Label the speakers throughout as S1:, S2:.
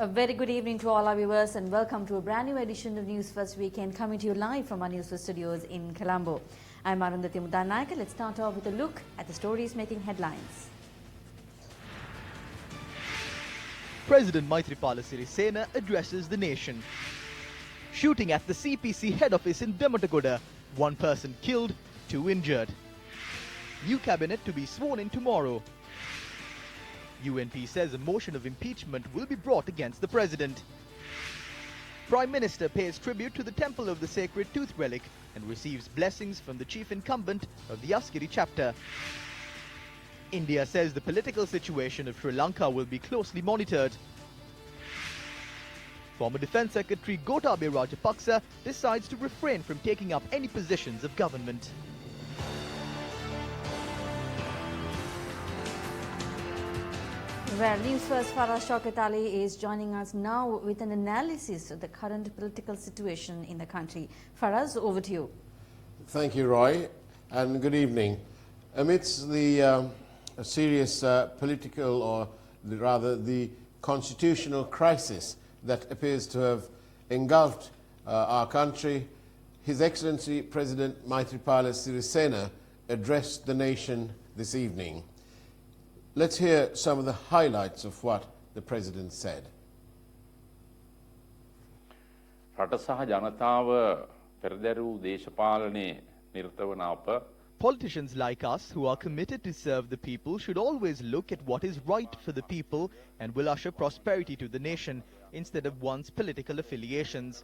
S1: A very good evening to all our viewers and welcome to a brand new edition of News First Weekend coming to you live from our Newsfirst studios in Colombo. I'm Arundhati Mudanayaka. Let's start off with a look at the stories making headlines.
S2: President Maithripala Sirisena addresses the nation. Shooting at the CPC head office in Dematagoda, 1 person killed, 2 injured. New cabinet to be sworn in tomorrow. UNP says a motion of impeachment will be brought against the president. Prime Minister pays tribute to the Temple of the Sacred Tooth Relic and receives blessings from the chief incumbent of the Askeri chapter. India says the political situation of Sri Lanka will be closely monitored. Former Defence Secretary Gotabaya Rajapaksa decides to refrain from taking up any positions of government.
S1: Well, News First Faraz Shaukat Ali is joining us now with an analysis of the current political situation in the country. Faraz, over to you.
S3: Thank you, Roy, and good evening. Amidst the serious political, or rather the constitutional crisis that appears to have engulfed our country, His Excellency President Maithripala Sirisena addressed the nation this evening. Let's hear some of the highlights of what the President said.
S4: රට සහ ජනතාව පෙරදැරූ දේශපාලනයේ නිරත වන අප
S2: Politicians like us who are committed to serve the people should always look at what is right for the people and will usher prosperity to the nation instead of one's political affiliations.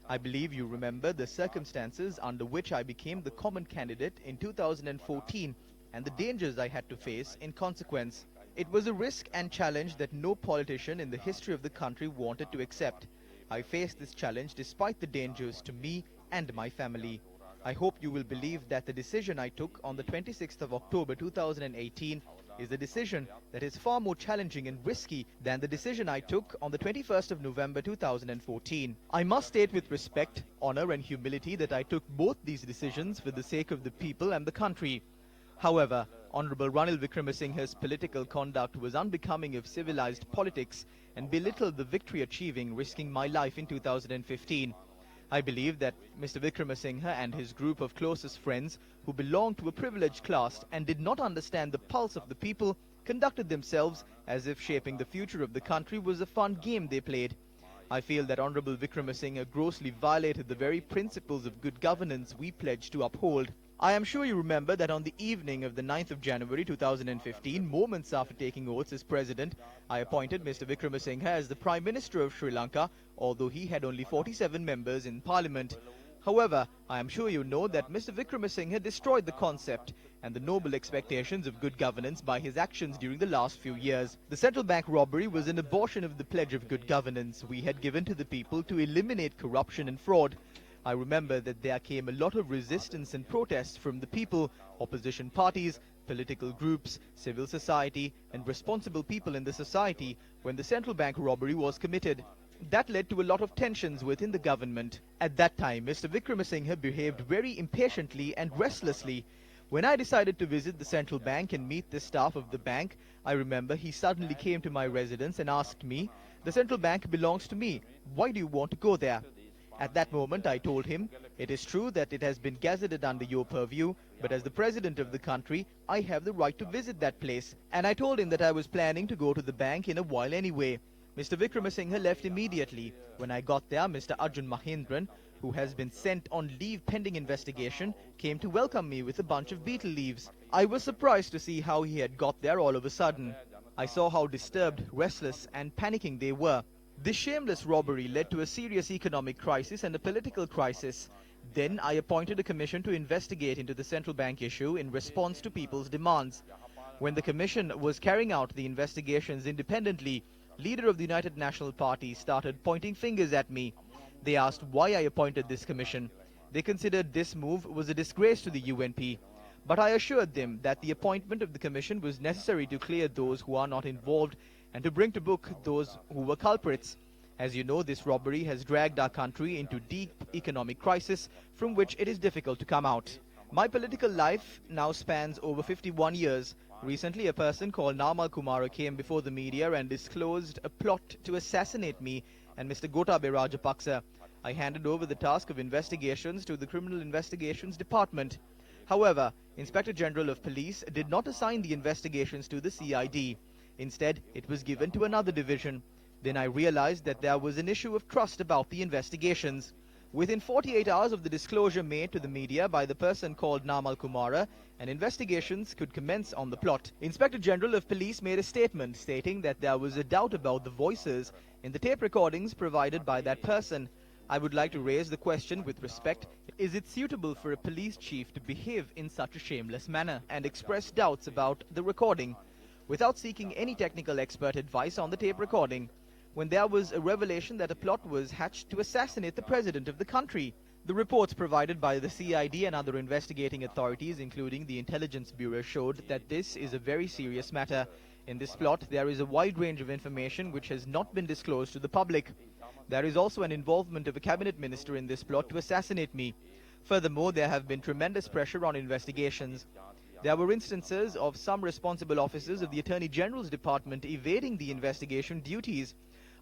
S2: I believe you remember the circumstances under which I became the common candidate in 2014 and the dangers I had to face in consequence. It was a risk and challenge that no politician in the history of the country wanted to accept. I faced this challenge despite the dangers to me and my family. I hope you will believe that the decision I took on the 26th of October 2018 is a decision that is far more challenging and risky than the decision I took on the 21st of November 2014. I must state with respect, honor and humility that I took both these decisions for the sake of the people and the country. However, Honorable Ranil Wickremesinghe's political conduct was unbecoming of civilized politics and belittled the victory achieving, risking my life in 2015. I believe that Mr. Wickremesinghe and his group of closest friends, who belonged to a privileged class and did not understand the pulse of the people, conducted themselves as if shaping the future of the country was a fun game they played. I feel that Honorable Wickremesinghe grossly violated the very principles of good governance we pledged to uphold. I am sure you remember that on the evening of the 9th of January 2015, moments after taking oaths as president, I appointed Mr. Wickremesinghe as the Prime Minister of Sri Lanka, although he had only 47 members in Parliament. However, I am sure you know that Mr. Wickremesinghe destroyed the concept and the noble expectations of good governance by his actions during the last few years. The central bank robbery was an abortion of the pledge of good governance we had given to the people to eliminate corruption and fraud. I remember that there came a lot of resistance and protests from the people, opposition parties, political groups, civil society, and responsible people in the society when the central bank robbery was committed. That led to a lot of tensions within the government. At that time, Mr. Wickremesinghe behaved very impatiently and restlessly. When I decided to visit the central bank and meet the staff of the bank, I remember he suddenly came to my residence and asked me, "The central bank belongs to me. Why do you want to go there?" At that moment, I told him, "It is true that it has been gazetted under your purview, but as the president of the country, I have the right to visit that place." And I told him that I was planning to go to the bank in a while anyway. Mr. Wickremesinghe left immediately. When I got there, Mr. Arjun Mahendran, who has been sent on leave pending investigation, came to welcome me with a bunch of betel leaves. I was surprised to see how he had got there all of a sudden. I saw how disturbed, restless, and panicking they were. This shameless robbery led to a serious economic crisis and a political crisis. Then I appointed a commission to investigate into the central bank issue in response to people's demands. When the commission was carrying out the investigations independently, leader of the United National Party started pointing fingers at me. They asked why I appointed this commission. They considered this move was a disgrace to the UNP. But I assured them that the appointment of the commission was necessary to clear those who are not involved and to bring to book those who were culprits. As you know, this robbery has dragged our country into deep economic crisis from which it is difficult to come out. My political life now spans over 51 years. Recently, a person called Namal Kumara came before the media and disclosed a plot to assassinate me and Mr. Gotabaya Rajapaksa. I handed over the task of investigations to the Criminal Investigations Department. However, Inspector General of Police did not assign the investigations to the CID. Instead, it was given to another division. Then I realized that there was an issue of trust about the investigations. Within 48 hours of the disclosure made to the media by the person called Namal Kumara, and investigations could commence on the plot. Inspector General of Police made a statement stating that there was a doubt about the voices in the tape recordings provided by that person. I would like to raise the question with respect, is it suitable for a police chief to behave in such a shameless manner and express doubts about the recording without seeking any technical expert advice on the tape recording, when there was a revelation that a plot was hatched to assassinate the president of the country? The reports provided by the CID and other investigating authorities, including the Intelligence Bureau, showed that this is a very serious matter. In this plot, there is a wide range of information which has not been disclosed to the public. There is also an involvement of a cabinet minister in this plot to assassinate me. Furthermore, there have been tremendous pressure on investigations. There were instances of some responsible officers of the Attorney General's Department evading the investigation duties.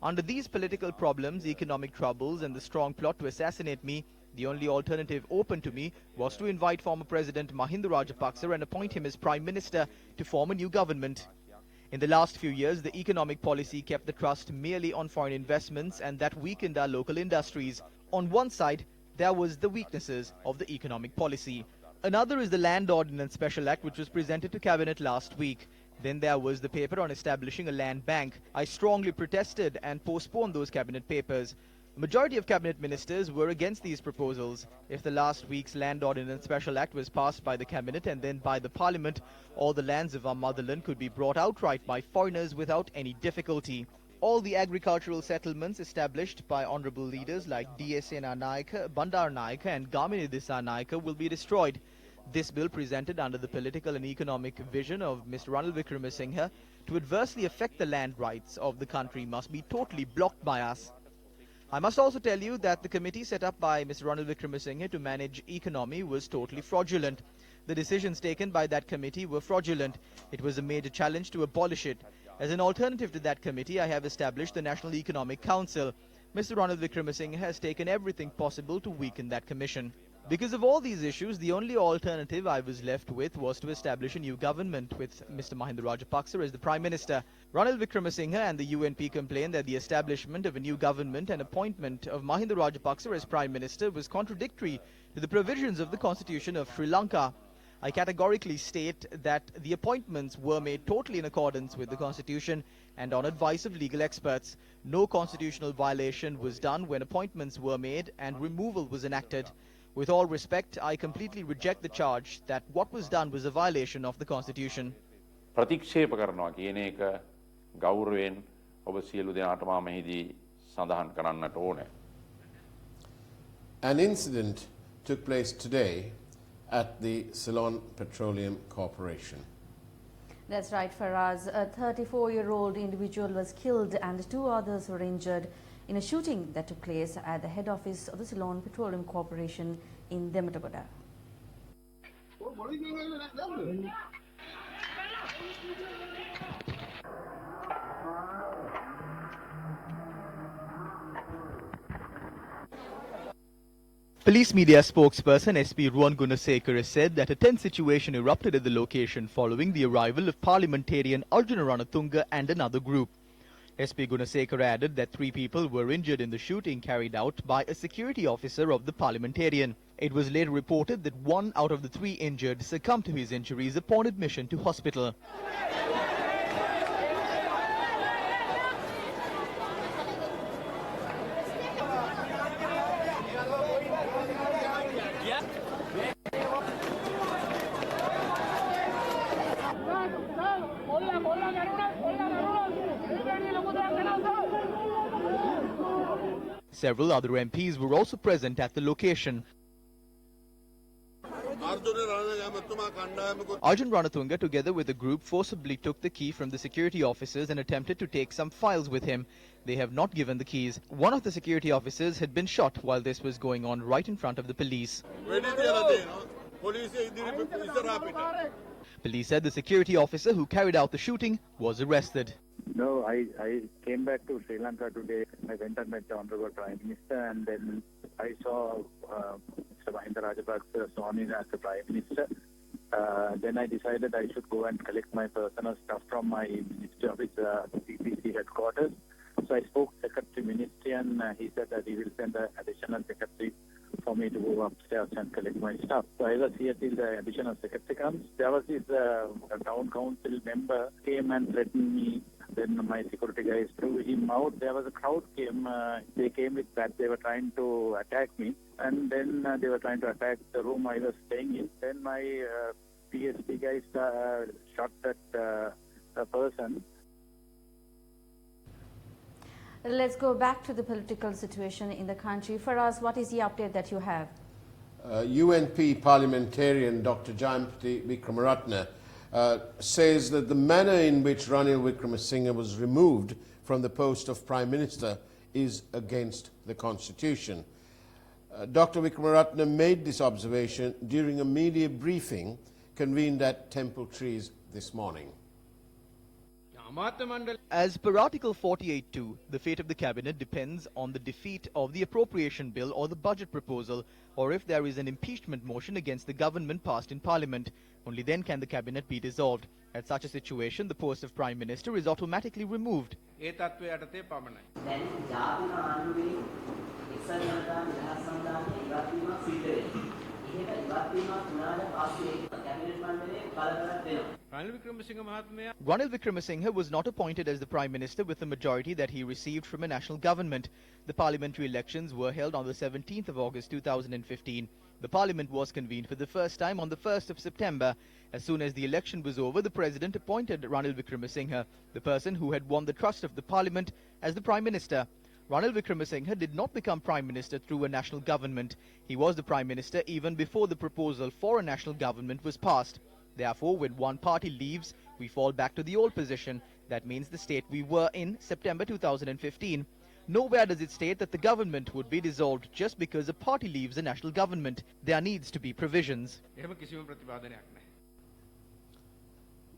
S2: Under these political problems, economic troubles, and the strong plot to assassinate me, the only alternative open to me was to invite former President Mahinda Rajapaksa and appoint him as Prime Minister to form a new government. In the last few years, the economic policy kept the trust merely on foreign investments, and that weakened our local industries. On one side, there was the weaknesses of the economic policy. Another is the Land Ordinance Special Act, which was presented to Cabinet last week. Then there was the paper on establishing a land bank. I strongly protested and postponed those cabinet papers. The majority of cabinet ministers were against these proposals. If the last week's Land Ordinance Special Act was passed by the cabinet and then by the parliament, all the lands of our motherland could be brought outright by foreigners without any difficulty. All the agricultural settlements established by honorable leaders like D.S.N. Naika, Bandar Naika and Gamini Disa Naika will be destroyed. This bill, presented under the political and economic vision of Mr. Ranil Wickremesinghe to adversely affect the land rights of the country, must be totally blocked by us. I must also tell you that the committee set up by Mr. Ranil Wickremesinghe to manage economy was totally fraudulent. The decisions taken by that committee were fraudulent. It was a major challenge to abolish it. As an alternative to that committee, I have established the National Economic Council. Mr. Ranil Wickremesinghe has taken everything possible to weaken that commission. Because of all these issues, the only alternative I was left with was to establish a new government with Mr. Mahinda Rajapaksa as the Prime Minister. Ranil Wickremesinghe and the UNP complained that the establishment of a new government and appointment of Mahinda Rajapaksa as Prime Minister was contradictory to the provisions of the Constitution of Sri Lanka. I categorically state that the appointments were made totally in accordance with the Constitution and on advice of legal experts. No constitutional violation was done when appointments were made and removal was enacted. With all respect, I completely reject the charge that what was done was a violation of the Constitution.
S4: ප්‍රතික්ෂේප කරනවා කියන එක ගෞරවයෙන් ඔබ සියලු දෙනාටම මෙහිදී සඳහන් කරන්නට ඕනේ.
S3: An incident took place today at the Ceylon Petroleum Corporation.
S1: That's right, Faraz. A 34-year-old individual was killed and 2 others were injured in a shooting that took place at the head office of the Ceylon Petroleum Corporation in Dematagoda.
S2: Police media spokesperson SP Ruwan Gunasekara said that a tense situation erupted at the location following the arrival of parliamentarian Arjuna Ranatunga and another group. SP Gunasekara added that 3 people were injured in the shooting carried out by a security officer of the parliamentarian. It was later reported that 1 out of the 3 injured succumbed to his injuries upon admission to hospital. Several other MPs were also present at the location. Arjun Ranatunga, together with a group, forcibly took the key from the security officers and attempted to take some files with him. They have not given the keys. One of the security officers had been shot while this was going on right in front of the police. Police said the security officer who carried out the shooting was arrested.
S5: No, I came back to Sri Lanka today. I went and met the Honorable Prime Minister, and then I saw Mr. Mahinda Rajapaksa sworn in as the Prime Minister. Then I decided I should go and collect my personal stuff from my Ministry Office, CPC headquarters. So I spoke to Secretary Ministry, and he said that he will send an additional secretary for me to go upstairs and collect my stuff. So I was here till the additional secretary comes. There was this town council member came and threatened me. Then my security guys threw him out. There was a crowd came. They came with that. They were trying to attack me. And then they were trying to attack the room I was staying in. Then my PSP guys shot that person.
S1: Let's go back to the political situation in the country. Faraz, what is the update that you have?
S3: UNP parliamentarian Dr. Jayampati Wickramaratne says that the manner in which Ranil Wickremesinghe was removed from the post of Prime Minister is against the Constitution. Dr. Wickramaratne made this observation during a media briefing convened at Temple Trees this morning.
S2: As per Article 48.2, the fate of the cabinet depends on the defeat of the appropriation bill or the budget proposal, or if there is an impeachment motion against the government passed in parliament. Only then can the cabinet be dissolved. At such a situation, the post of Prime Minister is automatically removed. Ranil Wickremesinghe was not appointed as the Prime Minister with the majority that he received from a national government. The parliamentary elections were held on the 17th of August 2015. The parliament was convened for the first time on the 1st of September. As soon as the election was over, the president appointed Ranil Wickremesinghe, the person who had won the trust of the parliament, as the Prime Minister. Ranil Wickremesinghe did not become Prime Minister through a national government. He was the Prime Minister even before the proposal for a national government was passed. Therefore, when one party leaves, we fall back to the old position. That means the state we were in September 2015. Nowhere does it state that the government would be dissolved just because a party leaves a national government. There needs to be provisions.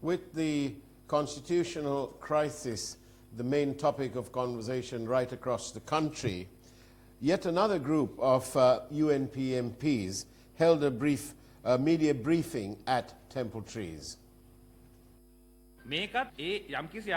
S3: With the constitutional crisis the main topic of conversation right across the country, yet another group of UNP MPs held a media briefing at Temple Trees.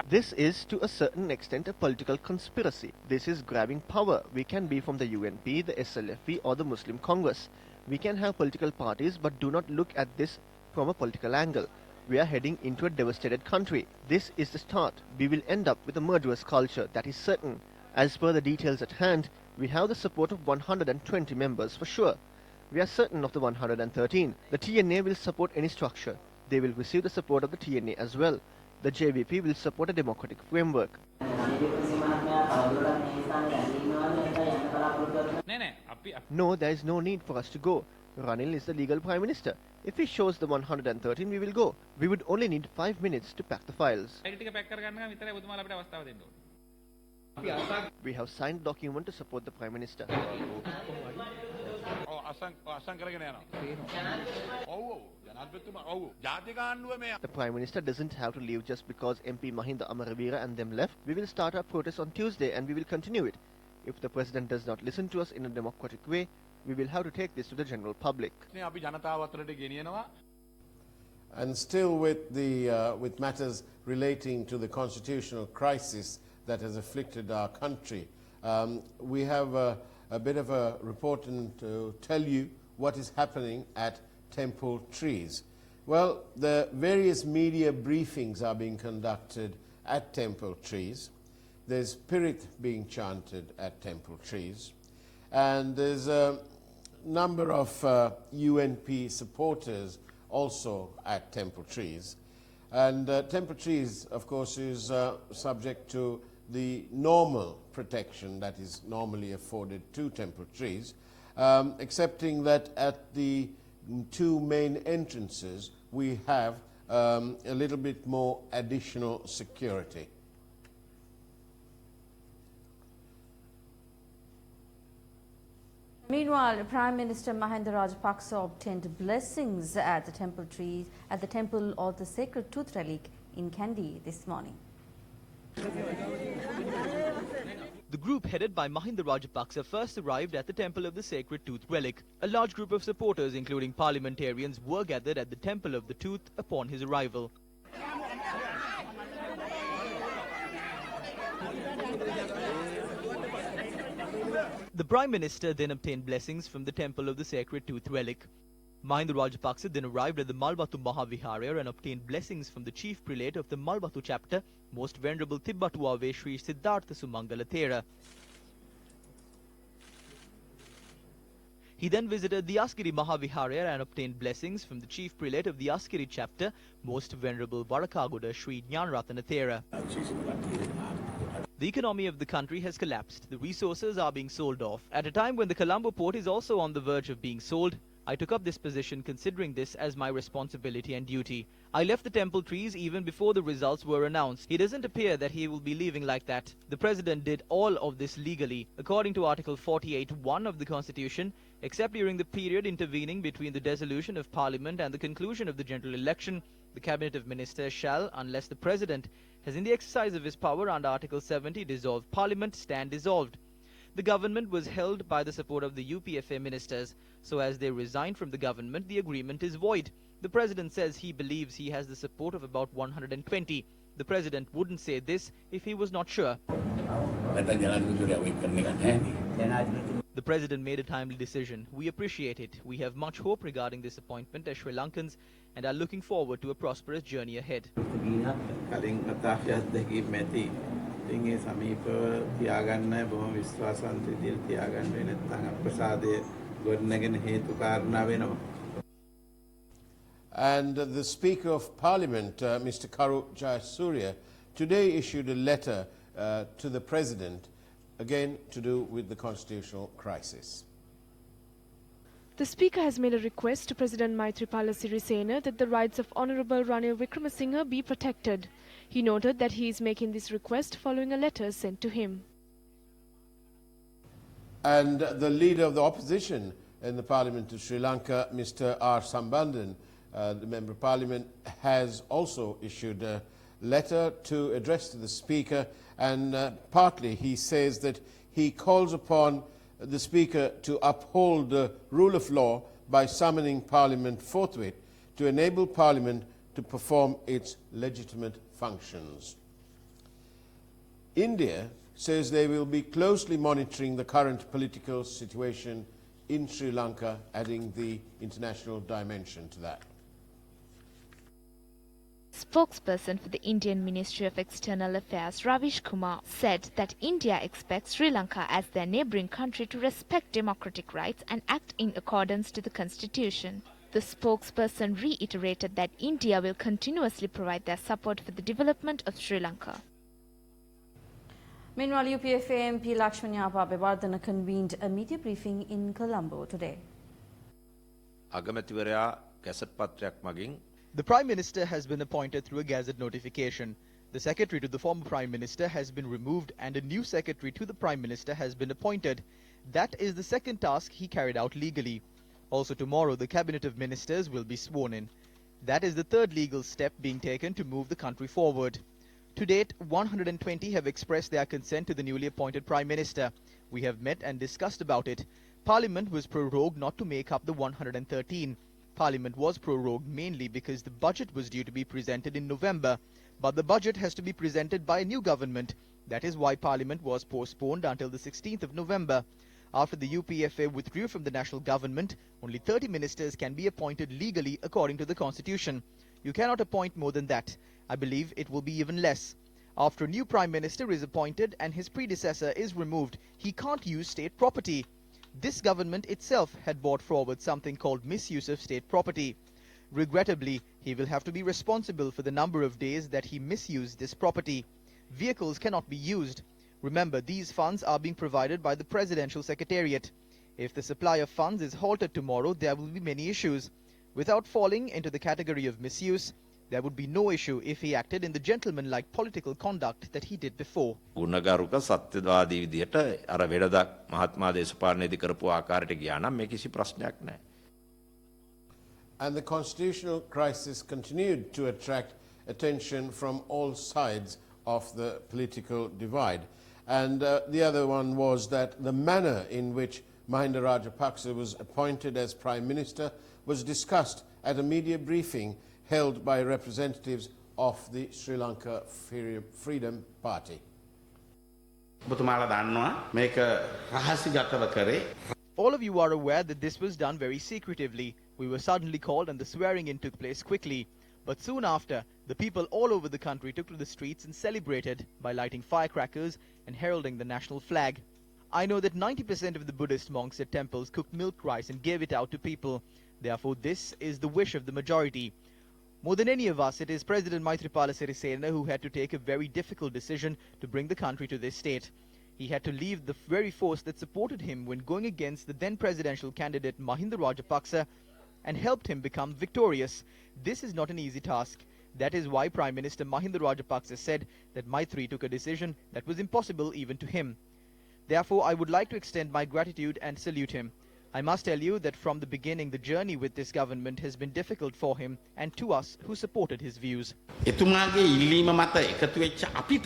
S6: This is to a certain extent a political conspiracy. This is grabbing power. We can be from the UNP, the SLFP or the Muslim Congress. We can have political parties, but do not look at this from a political angle. We are heading into a devastated country. This is the start. We will end up with a murderous culture, that is certain. As per the details at hand, we have the support of 120 members for sure. We are certain of the 113. The TNA will support any structure. They will receive the support of the TNA as well. The JVP will support a democratic framework. No, there is no need for us to go. Ranil is the legal Prime Minister. If he shows the 113, we will go. We would only need 5 minutes to pack the files. We have signed a document to support the Prime Minister. The Prime Minister doesn't have to leave just because MP Mahinda Amaravira and them left. We will start our protest on Tuesday and we will continue it. If the President does not listen to us in a democratic way, we will have to take this to the general public.
S3: And still with matters relating to the constitutional crisis that has afflicted our country, we have a bit of a report to tell you what is happening at Temple Trees. Well, the various media briefings are being conducted at Temple Trees. There's Pirit being chanted at Temple Trees. And there's a number of UNP supporters also at Temple Trees. And Temple Trees, of course, is subject to the normal protection that is normally afforded to Temple Trees, excepting that at the two main entrances we have a little bit more additional security.
S1: Meanwhile, Prime Minister Mahinda Rajapaksa obtained blessings at the temple of the Sacred Tooth Relic in Kandy this morning.
S2: The group headed by Mahinda Rajapaksa first arrived at the Temple of the Sacred Tooth Relic. A large group of supporters, including parliamentarians, were gathered at the Temple of the Tooth upon his arrival. The Prime Minister then obtained blessings from the Temple of the Sacred Tooth Relic. Mahinda Rajapaksa then arrived at the Malbatu Mahaviharya and obtained blessings from the Chief Prelate of the Malbatu Chapter, Most Venerable Tibbatuave Sri Siddhartha Sumangala Thera. He then visited the Askiri Mahaviharya and obtained blessings from the Chief Prelate of the Askiri Chapter, Most Venerable Varakagoda Sri Jnanaratana Thera. The economy of the country has collapsed. The resources are being sold off. At a time when the Colombo port is also on the verge of being sold, I took up this position considering this as my responsibility and duty. I left the temple trees even before the results were announced. It doesn't appear that he will be leaving like that. The President did all of this legally, according to Article 48(1) of the Constitution, except during the period intervening between the dissolution of Parliament and the conclusion of the general election. The Cabinet of Ministers shall, unless the President has in the exercise of his power under Article 70 dissolved Parliament, stand dissolved. The government was held by the support of the UPFA ministers, so as they resigned from the government, the agreement is void. The President says he believes he has the support of about 120. The President wouldn't say this if he was not sure. The President made a timely decision. We appreciate it. We have much hope regarding this appointment as Sri Lankans and are looking forward to a prosperous journey ahead.
S3: And the Speaker of Parliament, Mr. Karu Jayasuriya, today issued a letter to the President, again to do with the constitutional crisis.
S7: The Speaker has made a request to President Maithripala Sirisena that the rights of Honourable Ranil Wickremesinghe be protected. He noted that he is making this request following a letter sent to him.
S3: And the Leader of the Opposition in the Parliament of Sri Lanka, Mr. R. Sambandhan, the Member of Parliament, has also issued a letter to address to the Speaker, and partly he says that he calls upon the Speaker to uphold the rule of law by summoning Parliament forthwith to enable Parliament to perform its legitimate functions. India says they will be closely monitoring the current political situation in Sri Lanka, adding the international dimension to that.
S8: Spokesperson for the Indian Ministry of External Affairs, Ravish Kumar, said that India expects Sri Lanka as their neighbouring country to respect democratic rights and act in accordance to the Constitution. The spokesperson reiterated that India will continuously provide their support for the development of Sri Lanka.
S1: Meanwhile, UPFA MP Lakshmanya Abebardhana convened a media briefing in Colombo today.
S9: අගමැතිවරයා cassette පත්‍රයක් මගින්
S2: The Prime Minister has been appointed through a gazette notification. The Secretary to the former Prime Minister has been removed and a new Secretary to the Prime Minister has been appointed. That is the second task he carried out legally. Also tomorrow, the Cabinet of Ministers will be sworn in. That is the third legal step being taken to move the country forward. To date, 120 have expressed their consent to the newly appointed Prime Minister. We have met and discussed about it. Parliament was prorogued not to make up the 113. Parliament was prorogued mainly because the budget was due to be presented in November, but the budget has to be presented by a new government. That is why Parliament was postponed until the 16th of November. After the UPFA withdrew from the national government, only 30 ministers can be appointed legally according to the Constitution. You cannot appoint more than that. I believe it will be even less. After a new Prime Minister is appointed and his predecessor is removed, he can't use state property. This government itself had brought forward something called misuse of state property. Regrettably, he will have to be responsible for the number of days that he misused this property. Vehicles cannot be used. Remember, these funds are being provided by the Presidential Secretariat. If the supply of funds is halted tomorrow, there will be many issues. Without falling into the category of misuse, There would be no issue if he acted in the gentleman-like political conduct that he did before.
S9: ගුණගරුක සත්‍යවාදී විදියට අර වෙනදක් මහත්මා දේශපාලනයේදී කරපු ආකාරයට ගියා නම් මේ කිසි ප්‍රශ්නයක් නැහැ.
S3: And the constitutional crisis continued to attract attention from all sides of the political divide. And the other one was that the manner in which Mahinda Rajapaksa was appointed as Prime Minister was discussed at a media briefing held by representatives of the Sri Lanka Freedom Party.
S2: All of you are aware that this was done very secretively. We were suddenly called and the swearing-in took place quickly. But soon after, the people all over the country took to the streets and celebrated by lighting firecrackers and heralding the national flag. I know that 90% of the Buddhist monks at temples cooked milk rice and gave it out to people. Therefore, this is the wish of the majority. More than any of us, it is President Maithripala Sirisena who had to take a very difficult decision to bring the country to this state. He had to leave the very force that supported him when going against the then presidential candidate Mahinda Rajapaksa and helped him become victorious. This is not an easy task. That is why Prime Minister Mahinda Rajapaksa said that Maitri took a decision that was impossible even to him. Therefore, I would like to extend my gratitude and salute him. I must tell you that from the beginning, the journey with this government has been difficult for him and to us who supported his views.
S10: එතුමාගේ ඉල්ලීම මත එකතු වෙච්ච අපිට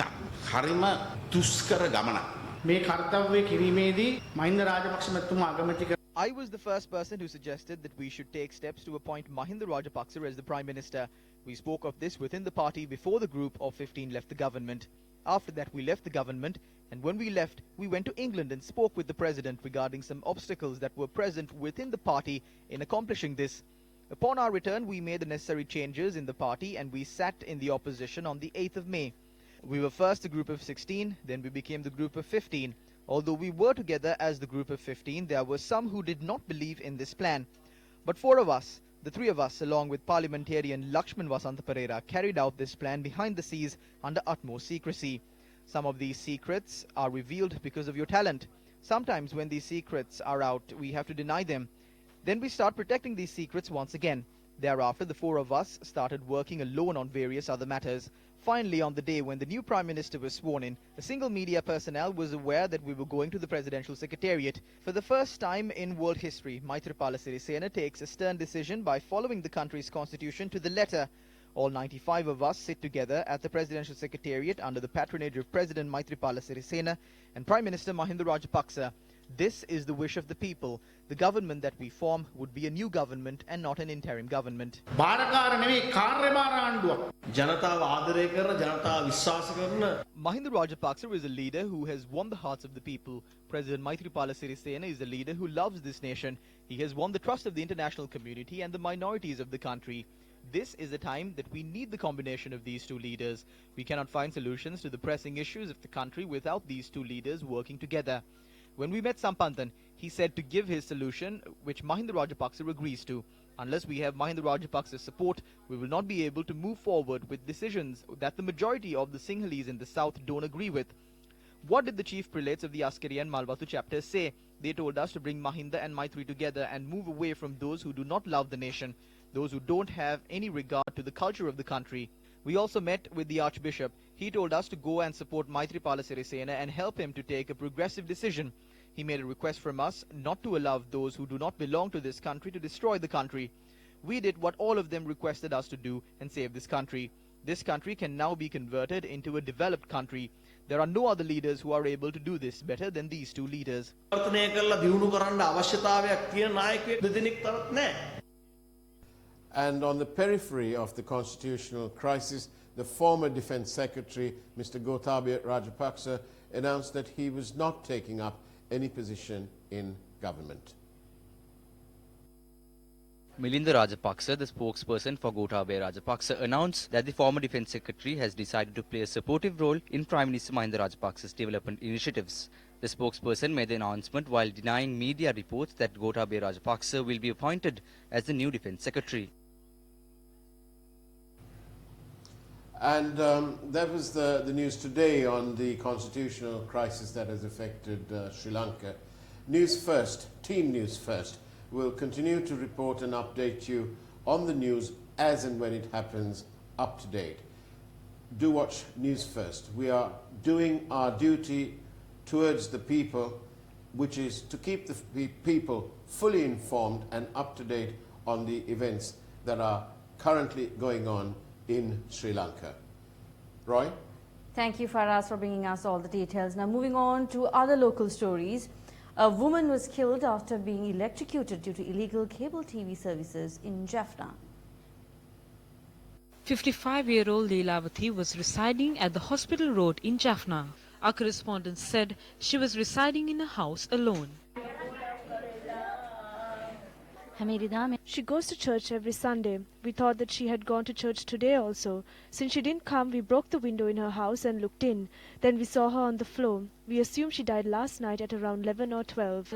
S10: හරිම දුෂ්කර ගමනක්. මේ කාර්යය කිරීමේදී මහින්ද රාජපක්ෂ මැතිතුමා අගමැති කර
S2: I was the first person who suggested that we should take steps to appoint Mahinda Rajapaksa as the Prime Minister. We spoke of this within the party before the group of 15 left the government. After that, we left the government, and when we left, we went to England and spoke with the President regarding some obstacles that were present within the party in accomplishing this. Upon our return, we made the necessary changes in the party and we sat in the opposition on the 8th of May. We were first a group of 16, then we became the group of 15. Although we were together as the group of 15, there were some who did not believe in this plan. But four of us, the three of us, along with parliamentarian Lakshman Vasanta Pereira, carried out this plan behind the scenes under utmost secrecy. Some of these secrets are revealed because of your talent. Sometimes when these secrets are out, we have to deny them. Then we start protecting these secrets once again. Thereafter, the four of us started working alone on various other matters. Finally, on the day when the new Prime Minister was sworn in, a single media personnel was aware that we were going to the Presidential Secretariat. For the first time in world history, Maithripala Sirisena takes a stern decision by following the country's constitution to the letter. All 95 of us sit together at the Presidential Secretariat under the patronage of President Maithripala Sirisena and Prime Minister Mahinda Rajapaksa. This is the wish of the people. The government that we form would be a new government and not an interim government. Mahinda Rajapaksa is a leader who has won the hearts of the people. President Maithripala Sirisena is a leader who loves this nation. He has won the trust of the international community and the minorities of the country. This is a time that we need the combination of these two leaders. We cannot find solutions to the pressing issues of the country without these two leaders working together. When we met Sampantan, he said to give his solution, which Mahinda Rajapaksa agrees to. Unless we have Mahinda Rajapaksa's support, we will not be able to move forward with decisions that the majority of the Sinhalese in the south don't agree with. What did the chief prelates of the Askari and Malwatu chapters say? They told us to bring Mahinda and Maitri together and move away from those who do not love the nation, those who don't have any regard to the culture of the country. We also met with the Archbishop. He told us to go and support Maithripala Sirisena and help him to take a progressive decision. He made a request from us not to allow those who do not belong to this country to destroy the country. We did what all of them requested us to do and save this country. This country can now be converted into a developed country. There are no other leaders who are able to do this better than these two leaders.
S3: And on the periphery of the constitutional crisis, the former Defence Secretary, Mr. Gotabaya Rajapaksa, announced that he was not taking up any position in government.
S11: Milinda Rajapaksa, the spokesperson for Gotabaya Rajapaksa, announced that the former Defence Secretary has decided to play a supportive role in Prime Minister Mahinda Rajapaksa's development initiatives. The spokesperson made the announcement while denying media reports that Gotabaya Rajapaksa will be appointed as the new Defence Secretary.
S3: And that was the news today on the constitutional crisis that has affected Sri Lanka. News First, Team News First, will continue to report and update you on the news as and when it happens up to date. Do watch News First. We are doing our duty towards the people, which is to keep the people fully informed and up to date on the events that are currently going on in Sri Lanka. Roy?
S1: Thank you, Faraz, for bringing us all the details. Now, moving on to other local stories. A woman was killed after being electrocuted due to illegal cable TV services in Jaffna.
S12: 55-year-old Leelavati was residing at the Hospital Road in Jaffna. Our correspondent said she was residing in a house alone.
S7: She goes to church every Sunday. We thought that she had gone to church today also. Since she didn't come, we broke the window in her house and looked in. Then we saw her on the floor. We assume she died last night at around 11 or 12.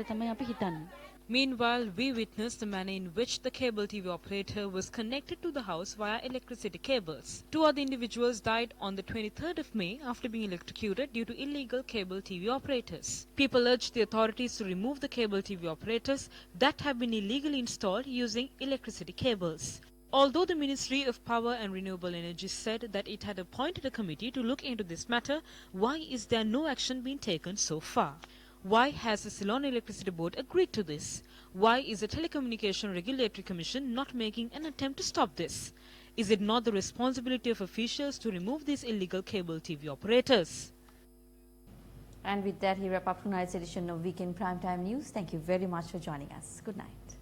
S12: Meanwhile, we witnessed the manner in which the cable TV operator was connected to the house via electricity cables. 2 other individuals died on the 23rd of May after being electrocuted due to illegal cable TV operators. People urged the authorities to remove the cable TV operators that have been illegally installed using electricity cables. Although the Ministry of Power and Renewable Energy said that it had appointed a committee to look into this matter, why is there no action being taken so far? Why has the Ceylon Electricity Board agreed to this? Why is the Telecommunication Regulatory Commission not making an attempt to stop this? Is it not the responsibility of officials to remove these illegal cable TV operators?
S1: And with that, we wrap up tonight's edition of Weekend Primetime News. Thank you very much for joining us. Good night.